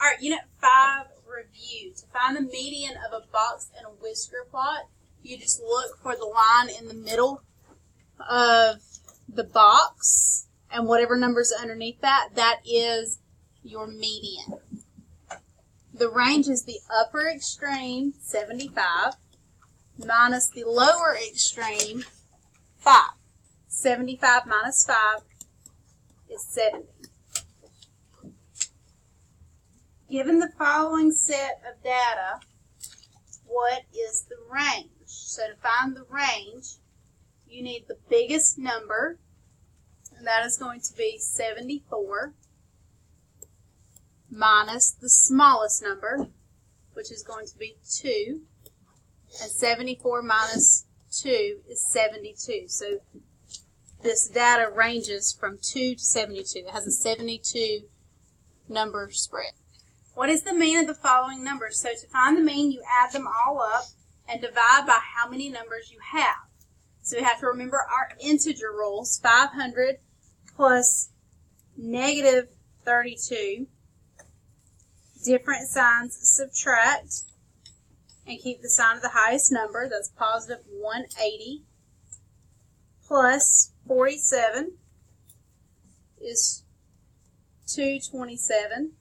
Alright, Unit 5 review. To find the median of a box and a whisker plot, you just look for the line in the middle of the box, and whatever number's underneath that, that is your median. The range is the upper extreme, 75, minus the lower extreme, 5. 75 minus 5 is 70. Given the following set of data, what is the range? So to find the range, you need the biggest number, and that is going to be 74, minus the smallest number, which is going to be 2, and 74 minus 2 is 72. So this data ranges from 2 to 72. It has a 72 number spread. What is the mean of the following numbers? So to find the mean, you add them all up and divide by how many numbers you have. So we have to remember our integer rules. 500 plus negative 32. Different signs subtract and keep the sign of the highest number. That's positive 180 plus 47 is 227.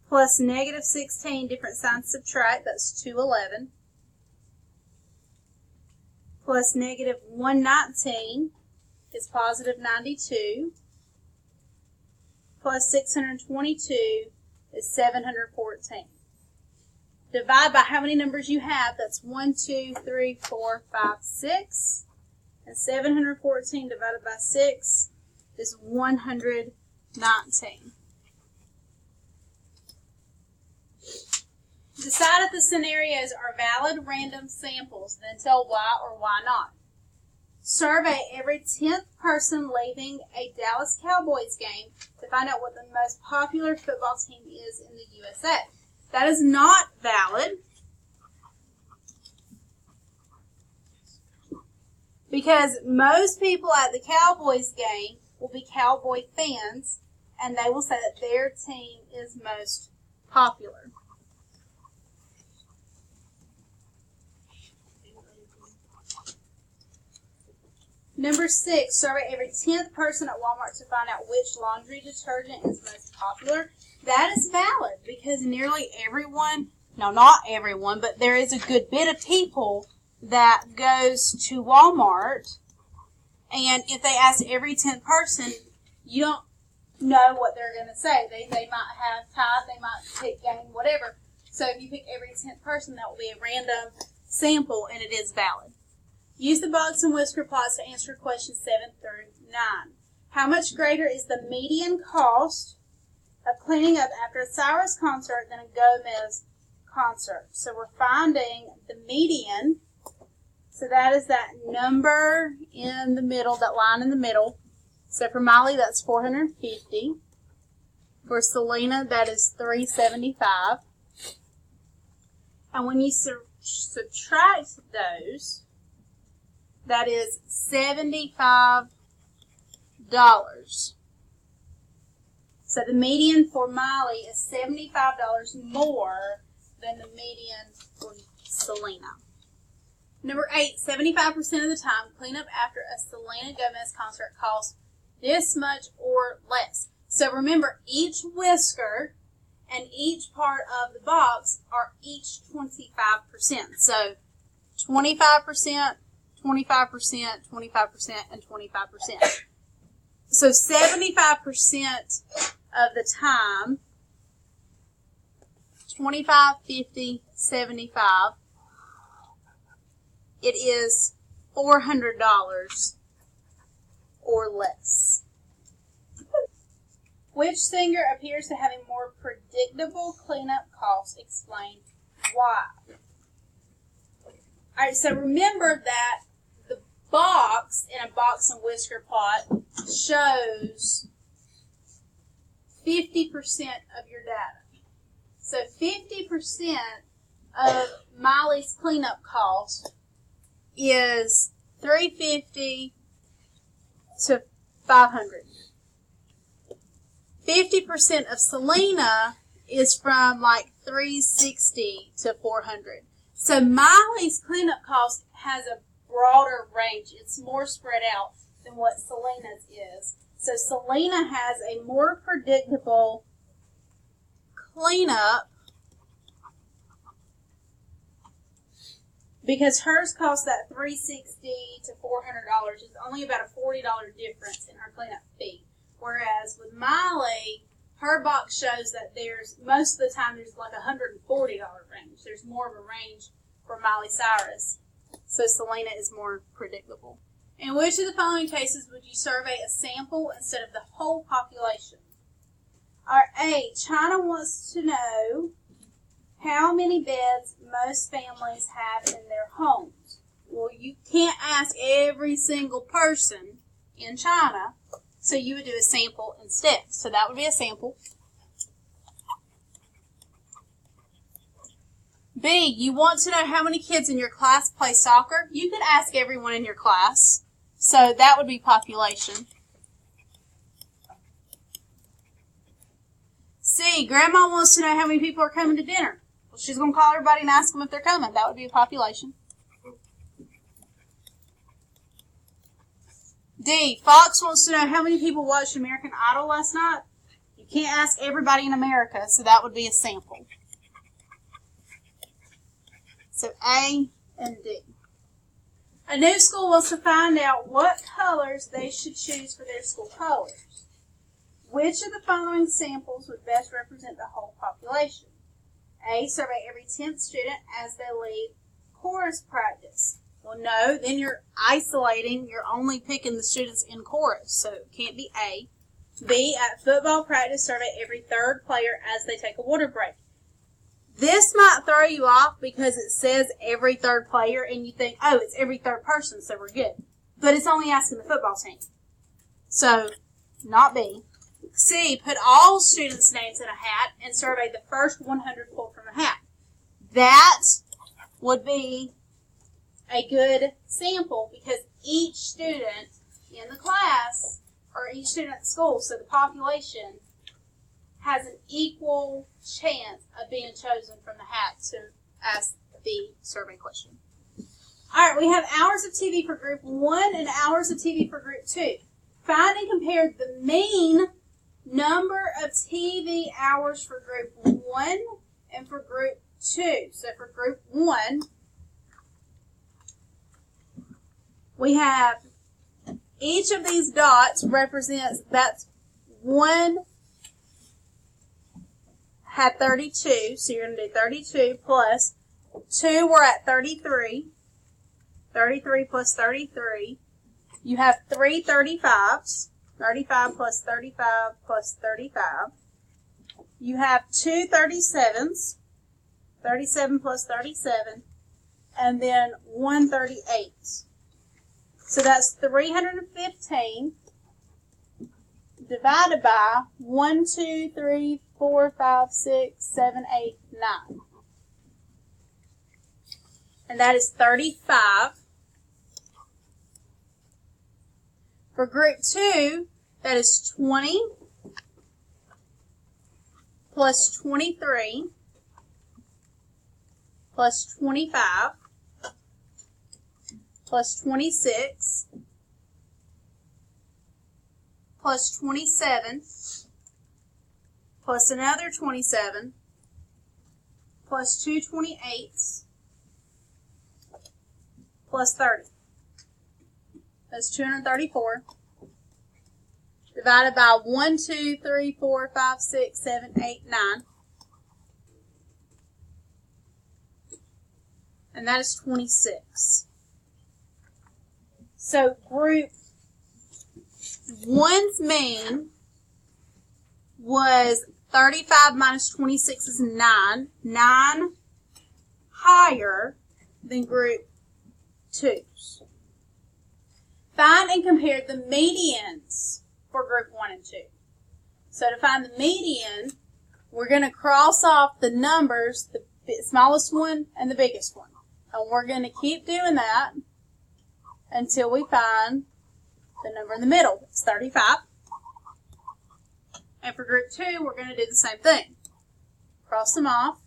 Plus negative 16, different signs subtract, that's 211. Plus negative 119 is positive 92. Plus 622 is 714. Divide by how many numbers you have, that's 1, 2, 3, 4, 5, 6. And 714 divided by 6 is 119. Decide if the scenarios are valid random samples, then tell why or why not. Survey every 10th person leaving a Dallas Cowboys game to find out what the most popular football team is in the USA. That is not valid because most people at the Cowboys game will be Cowboy fans, and they will say that their team is most popular. Number 6, survey every 10th person at Walmart to find out which laundry detergent is most popular. That is valid because nearly everyone, no, not everyone, but there is a good bit of people that goes to Walmart, and if they ask every 10th person, you don't know what they're going to say. They might have Tide, they might pick Gain, whatever. So if you pick every 10th person, that will be a random sample, and it is valid. Use the box and whisker plots to answer questions 7 through 9. How much greater is the median cost of cleaning up after a Cyrus concert than a Gomez concert? So we're finding the median. So that is that number in the middle, that line in the middle. So for Miley, that's 450. For Selena, that is 375. And when you subtract those, that is $75. So the median for Miley is $75 more than the median for Selena. Number 8, 75% of the time, cleanup after a Selena Gomez concert costs this much or less. So remember, each whisker and each part of the box are each 25%. So 25%, 25%, 25%, and 25%. So 75% of the time, 25, 50, 75, it is $400 or less. Which singer appears to have a more predictable cleanup cost? Explain why. Alright, so remember that the box in a box and whisker plot shows 50% of your data. So 50% of Miley's cleanup cost is $350 to $500. 50% of Selena is from like 360 to 400. So Miley's cleanup cost has a broader range. It's more spread out than what Selena's is. So Selena has a more predictable cleanup because hers costs that $360 to $400. It's only about a $40 difference in her cleanup fee. Whereas with Miley, her box shows that there's, most of the time, there's like a $140 range. There's more of a range for Miley Cyrus. So Selena is more predictable. In which of the following cases would you survey a sample instead of the whole population? A, China wants to know how many beds most families have in their homes. Well, you can't ask every single person in China, so you would do a sample instead. So that would be a sample. B, you want to know how many kids in your class play soccer? You could ask everyone in your class. So that would be population. C, Grandma wants to know how many people are coming to dinner. Well, she's going to call everybody and ask them if they're coming. That would be a population. D, Fox wants to know how many people watched American Idol last night. You can't ask everybody in America, so that would be a sample. So A and D. A new school wants to find out what colors they should choose for their school colors. Which of the following samples would best represent the whole population? A, survey every 10th student as they leave chorus practice. Well, no, then you're isolating. You're only picking the students in chorus, so it can't be A. B, at football practice, survey every third player as they take a water break. This might throw you off because it says every third player, and you think, oh, it's every third person, so we're good. But it's only asking the football team. So, not B. C, put all students' names in a hat and survey the first 100 pulled from the hat. That would be a good sample because each student in the class, or each student at the school, so the population, has an equal chance of being chosen from the hat to ask the survey question. All right, we have hours of TV for group 1 and hours of TV for group 2. Find and compare the mean number of TV hours for group 1 and for group 2. So for group 1, we have each of these dots represents, that's 1 had 32, so you're going to do 32 plus 2, we're at 33. 33 plus 33. You have 3 35s. 35 plus 35 plus 35. You have 2 37s. 37 plus 37. And then 1 38. So that's 315 divided by 1, 2, 3, 4, 5, 6, 7, 8, 9. And that is 35. For group 2, that is 20 plus 23 plus 25 plus 26 plus 27 plus another 27 plus 2 28s plus 30. That's 234. Divided by 1, 2, 3, 4, 5, 6, 7, 8, 9. And that is 26. So group 1's mean was 35 minus 26 is 9. 9 higher than group 2's. Find and compare the medians for group 1 and 2. So to find the median, we're going to cross off the numbers, the smallest one and the biggest one. And we're going to keep doing that until we find the number in the middle. It's 35. And for group 2, we're going to do the same thing. Cross them off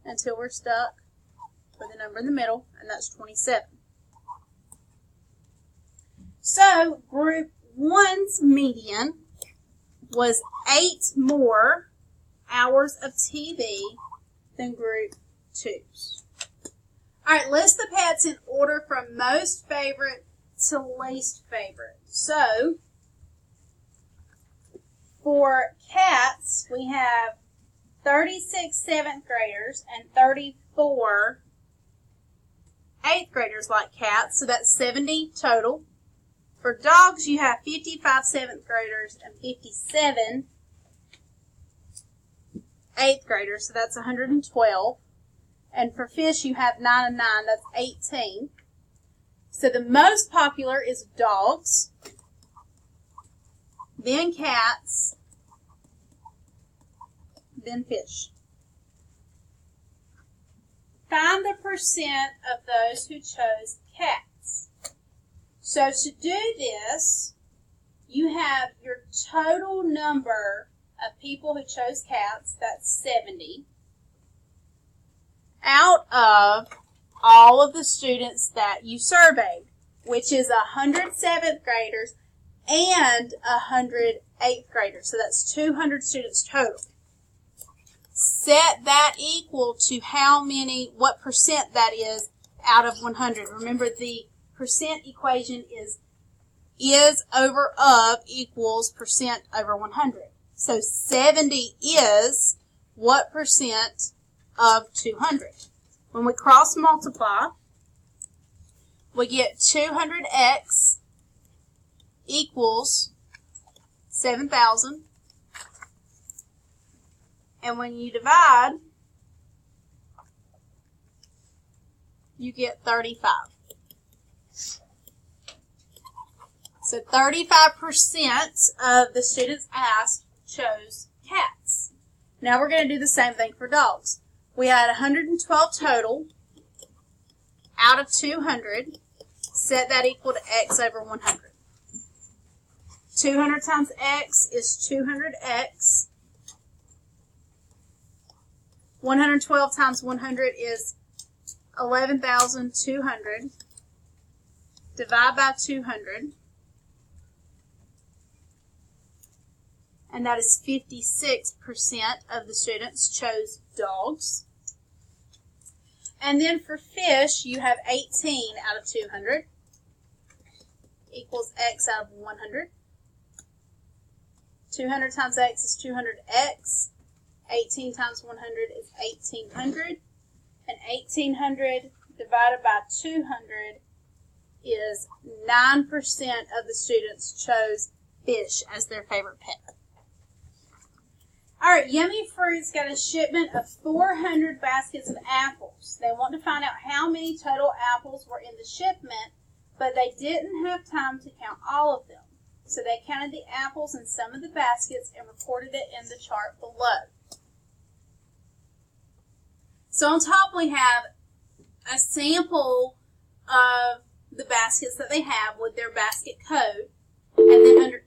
until we're stuck with a number in the middle, and that's 27. So group 1's median was 8 more hours of TV than group 2's. All right, list the pets in order from most favorite to least favorite. So for cats, we have 36 7th graders and 34 8th graders like cats, so that's 70 total. For dogs, you have 55 7th graders and 57 8th graders, so that's 112. And for fish, you have 9 and 9, that's 18. So the most popular is dogs, then cats, then fish. Find the percent of those who chose cats. So to do this, you have your total number of people who chose cats, that's 70, out of all of the students that you surveyed, which is 100 7th graders and 100 8th graders. So that's 200 students total. Set that equal to what percent that is out of 100. Remember, the percent equation is over of equals percent over 100. So 70 is what percent of 200? When we cross multiply, we get 200x equals 7,000. And when you divide, you get 35. So 35% of the students asked chose cats. Now we're going to do the same thing for dogs. We had 112 total out of 200. Set that equal to x over 100. 200 times x is 200x. 112 times 100 is 11,200. Divide by 200. And that is 56% of the students chose dogs. And then for fish, you have 18 out of 200 equals x out of 100. 200 times x is 200x. 18 times 100 is 1,800. And 1,800 divided by 200 is 9% of the students chose fish as their favorite pet. All right, Yummy Fruits got a shipment of 400 baskets of apples. They want to find out how many total apples were in the shipment, but they didn't have time to count all of them. So they counted the apples in some of the baskets and recorded it in the chart below. So on top we have a sample of the baskets that they have with their basket code, and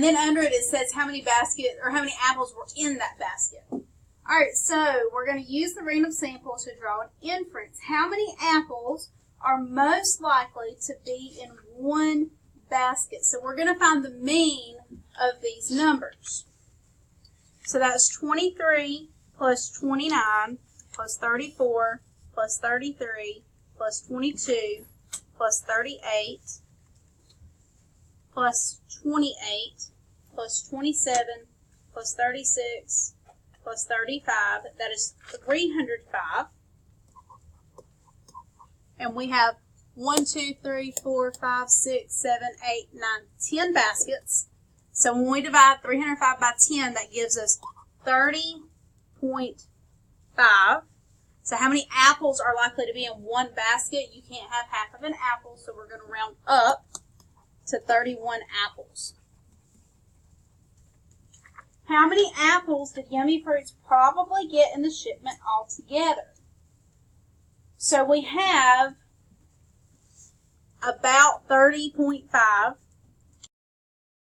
then under it says how many apples were in that basket. All right, so we're going to use the random sample to draw an inference. How many apples are most likely to be in one basket? So we're going to find the mean of these numbers. So that's 23 plus 29 plus 34 plus 33 plus 22 plus 38 plus 28 plus 27 plus 36 plus 35. That is 305. And we have 1, 2, 3, 4, 5, 6, 7, 8, 9, 10 baskets. So when we divide 305 by 10, that gives us 30.5. So how many apples are likely to be in one basket? You can't have half of an apple, so we're going to round up to 31 apples. How many apples did Yummy Fruits probably get in the shipment altogether? So we have about 30.5